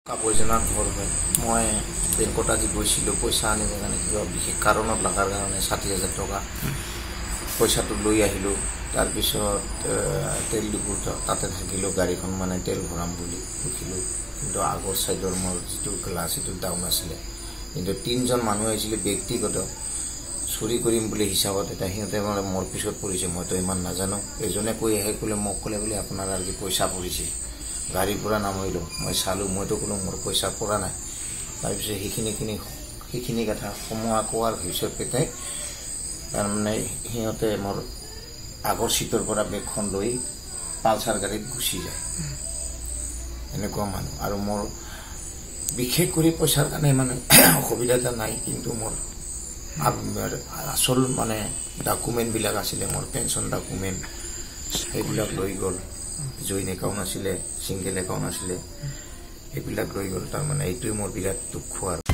কাপোৰজনৰ ঘৰ হয়। মই বেংকত আজি গৈছিলোঁ পইচা আনিবৰ কাৰণে, কিবা বিশেষ কাৰণত লগাৰ কাৰণে 60,000 টকা পইচাটো লৈ আহিলোঁ। তাৰপিছত তেল ডিপুৰ তাতে থাকিলোঁ, গাড়ীখন মানে তেল ভৰাম বুলি ৰখিলোঁ। কিন্তু আগৰ ছাইডৰ মোৰ যিটো গ্লাছ সেইটো ডাউন আছিলে। কিন্তু 3জন মানুহ আহিছিলে ব্যক্তিগত চুৰি কৰিম বুলি হিচাপত। এতিয়া সিহঁতে মানে মোৰ পিছত পৰিছে, মইতো ইমান নাজানো। এজনে কৈ আহে ক'লে মোক ক'লে বোলে আপোনাৰ আৰু কি পইচা পৰিছে। গাড়ীৰ পৰা নামিলোঁ, মই চালোঁ, মইতো কোনো মোৰ পইচা পৰা নাই। তাৰপিছত সেইখিনি কথা সময় কোৱাৰ পিছত পেটাই তাৰমানে সিহঁতে মোৰ আগৰ চিটৰ পৰা বেগখন লৈ পালচাৰ গাড়ীত গুচি যায়। এনেকুৱা মানুহ। আৰু মোৰ বিশেষ কৰি পইচাৰ কাৰণে মানে অসুবিধা এটা নাই, কিন্তু মোৰ আচল মানে ডকুমেণ্টবিলাক আছিলে, মোৰ পেঞ্চন ডকুমেণ্ট সেইবিলাক লৈ গ'ল। জইন একাউণ্ট আছিলে, ছিংগল একাউণ্ট আছিলে, এইবিলাক লৈ গ'ল। তাৰমানে এইটোৱে মোৰ বিৰাট দুখ আৰু